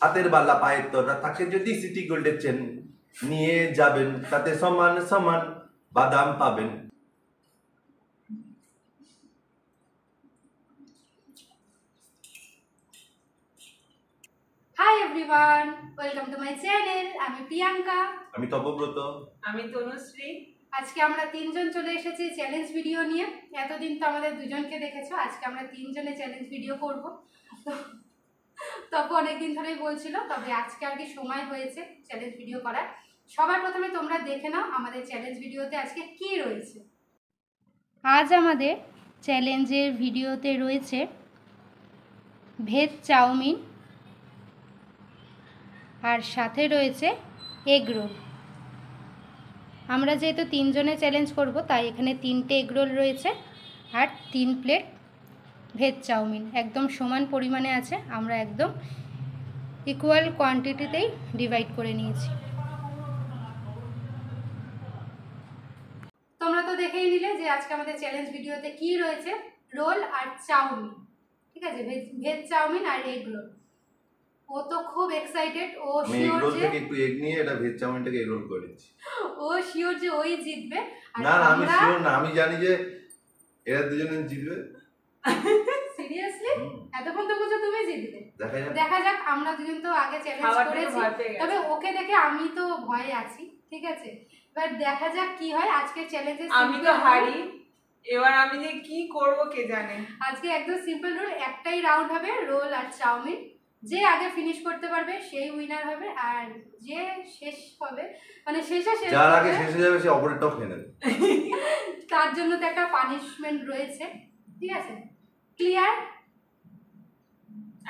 হাতের বালা পায়ের তোরা তাকে যদি সিটি গোল্ডের চেন নিয়ে যাবেন তাতে সমান সমান বাদাম পাবেন। Hi everyone, welcome to my channel. আমি প্রিয়াঙ্কা, আমি তপব্রত, আমি তনুশ্রী। আজকে আমরা তিনজন চলে এসেছি চ্যালেঞ্জ ভিডিও নিয়ে। এতদিন তো আমাদের দুজনকে দেখেছো, আজকে আমরা তিনজনে চ্যালেঞ্জ ভিডিও করব। তবে অনেকদিন ধরেই বলছিল, তবে আজকে আর কি সময় হয়েছে চ্যালেঞ্জ ভিডিও করার। সবার প্রথমে তোমরা দেখে নাও আমাদের চ্যালেঞ্জ ভিডিওতে আজকে কি রয়েছে। আজ আমাদের চ্যালেঞ্জের ভিডিওতে রয়েছে ভেজ চাউমিন, আর সাথে রয়েছে এগ রোল। আমরা যেহেতু তিনজনে চ্যালেঞ্জ করব, তাই এখানে 3টে এগ রোল রয়েছে আর 3 প্লেট ভেজ চাউমিন। একদম সমান পরিমাণে আছে, আমরা একদম ইকুয়াল কোয়ান্টিটিতেই ডিভাইড করে নিয়েছি। তোমরা তো দেখেই নিলে যে আজকে আমাদের চ্যালেঞ্জ ভিডিওতে কি রয়েছে, রোল আর চাউমিন। ঠিক আছে, ভেজ চাউমিন আর এগ রোল। ও তো খুব এক্সাইটেড, ও শিওর যে একটু এগ নিয়ে এটা ভেজ চাউমিনটাকে এগ রোল করে দিচ্ছি। ও শিওর যে ওই জিতবে। না না, আমি শিওর না, আমি জানি যে এরা দুজনে জিতবে। সিরিয়াসলি? এতক্ষণ তো বুঝো তুমি জিতবে। দেখা যাক, আমরা দুজন তো আগে চ্যালেঞ্জ করেছি, তবে ওকে দেখে আমি তো ভয়ে আছি। ঠিক আছে, এবার দেখা যাক কি হয় আজকে চ্যালেঞ্জে। আমি তো হারি, এবার আমি যে কি করব কে জানে। আজকে একদম সিম্পল রুল, একটাই রাউন্ড হবে রোল আর চাউমিন। যে আগে ফিনিশ করতে পারবে সেই উইনার হবে, আর যে শেষ হবে মানে যার আগে শেষ হয়ে যাবে সে অপরেরটাও খেয়ে নেবে। তার জন্য তো একটা পানিশমেন্ট রয়েছে। ঠিক আছে, ক্লিয়ার?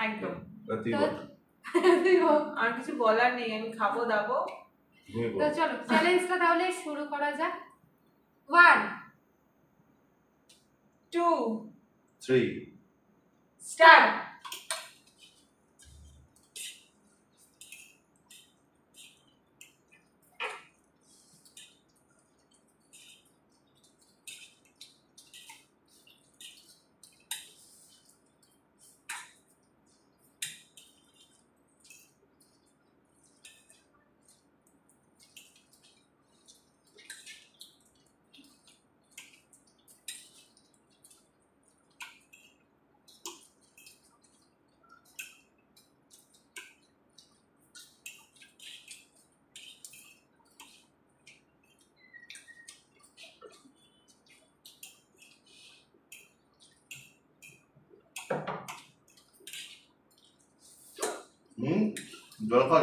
একদম। আর কিছু বলার নেই, আমি খাবো দাবো। তো চলো চ্যালেঞ্জটা তাহলে শুরু করা যাক। 1 2 3 স্টার্ট।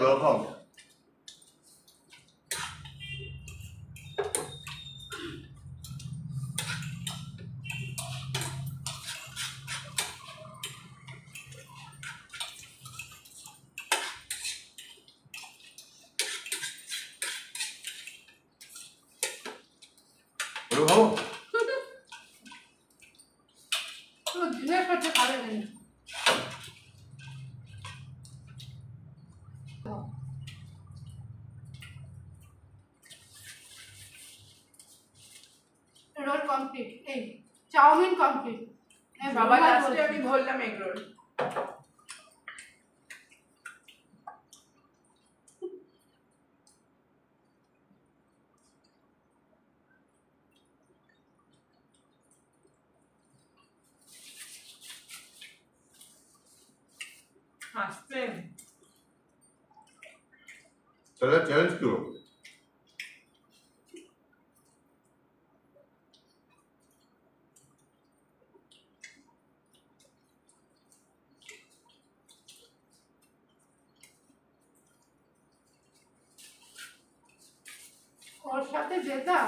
জল খাও। রোল কমপ্লিট, এই চাউমিন কমপ্লিট। বাবা লাস্টে আমি ধরলাম এগ রোল। হাসতে चलो चैलेंज करो। ওর সাথে যেটা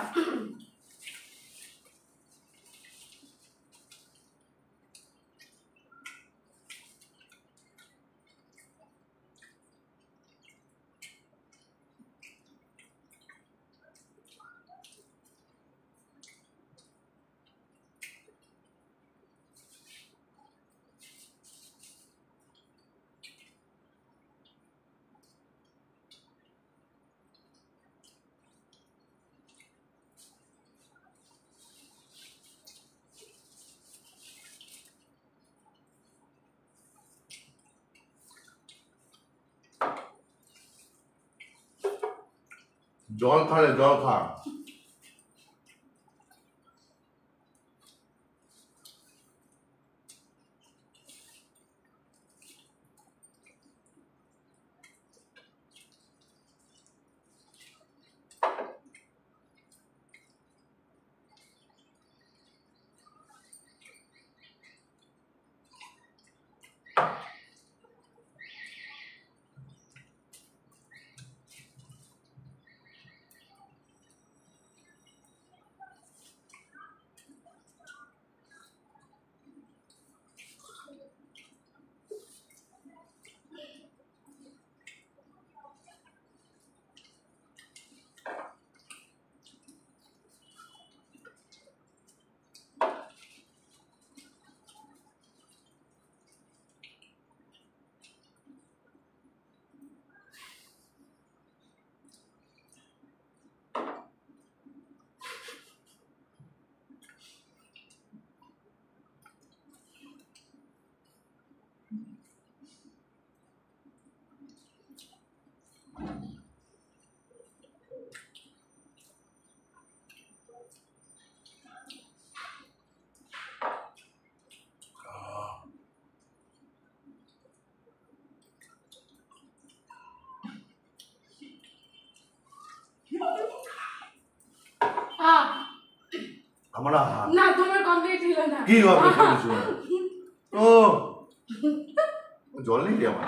জল খা রে, জল খা। আমার না তোমার কমপ্লিট ছিল না। কি হবে কিছু না। ও জল নেই রে আমার।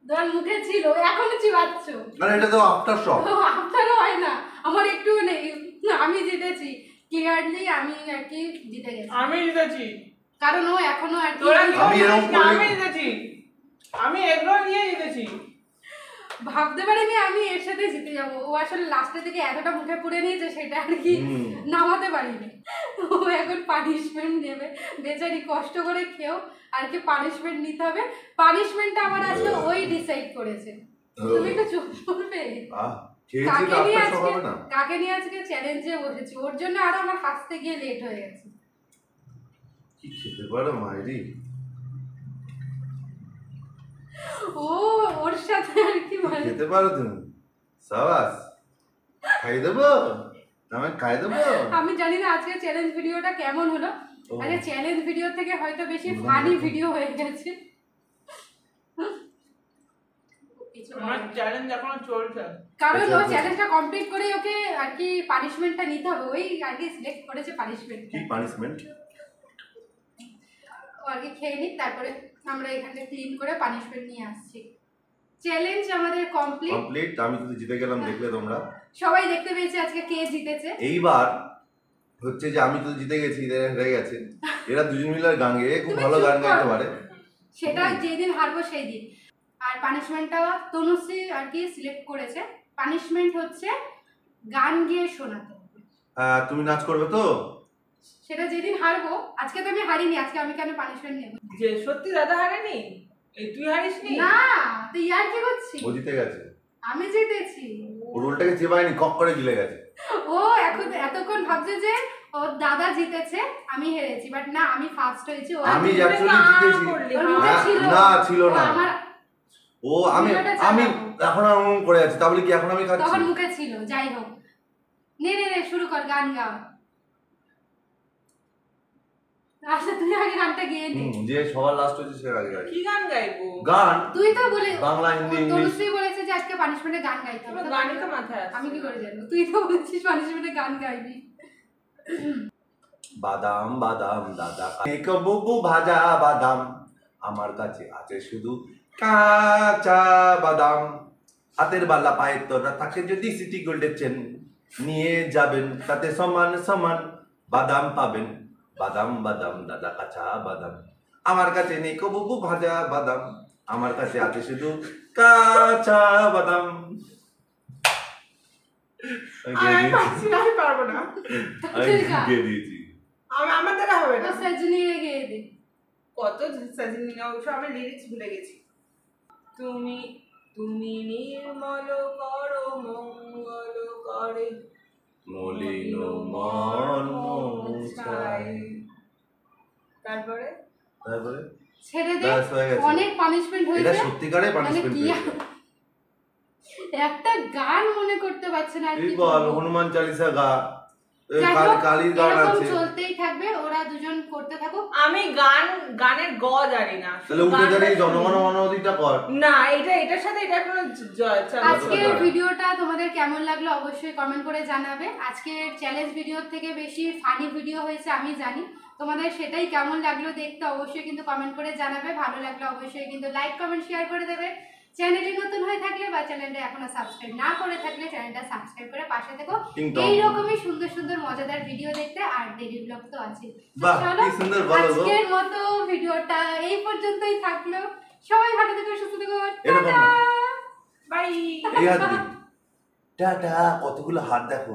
তোমার মুখে ছিল, এখনো চিবাচ্ছ। আরে এটা তো আফটার শক। আফটারও হয় না, আমার একটু নেই। আমি জিতেছি ক্লিয়ারলি, আমি আর কি জিতে গেছি। আমি জিতেছি কারণ ও এখনো আর কি আমি এরকম করে আমি জিতেছি, আমি এগরোল নিয়ে জিতেছি। ভাবতে পারিনি আমি এর সাথে জিতে যাব। ও আসলে লাস্টে থেকে এতটা মুখে পুড়ে নিয়েছে সেটা আর কি নামাতে পারিনি। ও এখন পানিশমেন্ট নেবে, বেচারি কষ্ট করে খেয়েও আর কি পানিশমেন্ট নিতে হবে। পানিশমেন্টটা আমার আজকে ওই ডিসাইড করেছে। তুমি একটু চুপ করবে? কাকে নিয়ে আজকে চ্যালেঞ্জে বসেছি, ওর জন্য আরো আমার হাসতে গিয়ে লেট হয়ে গেছে। কি খেতে পারো মাইরি? ও ওর সাথে আর কি মানে খেতে পারো তুমি? সাবাস, খাই দেবো, আমি খাই দেবো। আমি জানি না আজকে চ্যালেঞ্জ ভিডিওটা কেমন হলো। আজকে চ্যালেঞ্জ ভিডিও থেকে হয়তো বেশি ফানি ভিডিও হয়ে গেছে। আমার চ্যালেঞ্জ এখনো চলছে, কারণ ও চ্যালেঞ্জটা কমপ্লিট করে ওকে আর কি পানিশমেন্টটা নিতে হবে। ওই আর কি সিলেক্ট করেছে পানিশমেন্ট। কি পানিশমেন্ট? ও আর কি খেয়ে নিক, তারপরে আমরা এখানে ক্লিন করে পানিশমেন্ট নিয়ে আসছি। চ্যালেঞ্জ আমাদের কমপ্লিট। আমি তো জিতে গেলাম, দেখলে তোমরা সবাই দেখতে পেয়েছে আজকে কে জিতেছে। এইবার হচ্ছে যে আমি তো জিতে গেছি, এরা হেরে গেছে। এরা দুজন মিলে গান গেয়ে খুব ভালো গান গাইতে পারে। সেটা যেদিন হারবো সেই দিন। আর পানিশমেন্টটা তনুশ্রী আর কি সিলেক্ট করেছে। পানিশমেন্ট হচ্ছে গান গেয়ে শোনাতে হবে। হ্যাঁ, তুমি নাচ করবে তো? সেটা যেদিন হারবো, আজকে তো আমি হারিনি, আজকে আমি কেন পানিশমেন্ট নেব? যে সত্যি দাদা হারেনি, এই তুই হারিসনি? না, তুই ইয়ার কি করছিস? ও জিতে গেছে, আমি জিতেছি। ও রোলটাকে চেপায়নি, কক করে গিলে গেছে। ও এখন এতক্ষণ ভাবছে যে ওর দাদা জিতেছে, আমি হেরেছি, বাট না, আমি ফার্স্ট হয়েছি। ও আমি অ্যাকচুয়ালি জিতেছি। না ছিল না, ও আমি এখন এমন করে আছি, তাহলে কি এখন আমি খাচ্ছি? তখন মুখে ছিল। যাই হোক, নে নে নে শুরু কর, গান গা। আচ্ছা তুই আগে গানটা গেয়ে নে। যে সবার লাস্ট হচ্ছে সে আগে গায়। কি গান গাইবো? গান তুই তো বলে বাংলা, হিন্দি, ইংলিশ। তনুশ্রী বলেছে যে আজকে পানিশমেন্টে গান গাইতে হবে। গানই তো মাথায় আছে। আমি কি করে জানবো? তুই তো বলছিস পানিশমেন্টে গান গাইবি। বাদাম বাদাম দাদা এক বুবু ভাজা বাদাম, আমার কাছে আছে শুধু কাঁচা বাদাম। হাতের বালা পায়ের তোরা তাকে যদি সিটি গোল্ডের চেন নিয়ে যাবেন, তাতে সমান সমান বাদাম পাবেন। বাদাম বাদাম দাদা কাঁচা বাদাম, আমার কাছে নেই কো বুবু ভাজা বাদাম, আমার কাছে আছে শুধু কাঁচা বাদাম। আমি পারবো না, আমার দ্বারা হবে না। সজনী গেয়ে দে। কত সজনী না, আমি লিরিক্স ভুলে গেছি। তুমি তুমি নির্মল করো মঙ্গল করে, মলিন মন মুছাই। তারপরে ছেড়ে দে, ব্যাস হয়ে গেছে। অনেক পানিশমেন্ট এটা হয়েছে। সত্যিকারে মানে পানিশমেন্ট কি হয়েছে। একটা গান মনে করতে পারছে না আর তুই কি বল করবো। হনুমান চালিসা গা, যাই হোক, কালীর গান এরকম আছে। চলতেই থাকবে, ওরা দুজন করতে থাকুক। আমি গানের গ জানি না, তাহলে উঠে গানটা দাঁড়িয়ে শুনি। জনগণ মনোদিটা কর। না, এটার সাথে এটা কোনো আজকের ভিডিওটা তোমাদের কেমন লাগলো অবশ্যই কমেন্ট করে জানাবে। আজকের চ্যালেঞ্জ ভিডিওর থেকে বেশি ফানি ভিডিও হয়েছে আমি জানি, তোমাদের সেটাই কেমন লাগলো দেখতে অবশ্যই কিন্তু কমেন্ট করে জানাবে। ভালো লাগলে অবশ্যই কিন্তু লাইক কমেন্ট শেয়ার করে দেবে। চ্যানেলে নতুন হয়ে থাকলে বা চ্যানেলটা এখনো সাবস্ক্রাইব না করে থাকলে চ্যানেলটা সাবস্ক্রাইব করে পাশে থেকো এইরকমই সুন্দর সুন্দর মজাদার ভিডিও দেখতে। আর ডেইলি ব্লগ তো আছে। বাহ, কি সুন্দর বলো গো। আজকের মতো ভিডিওটা এই পর্যন্তই থাকলো। সবাই ভালো থেকো, সুস্থ থেকো, এরকম না। টাটা। বাই। এই হাত দিন। টাটা, কতগুলো হাত দেখো।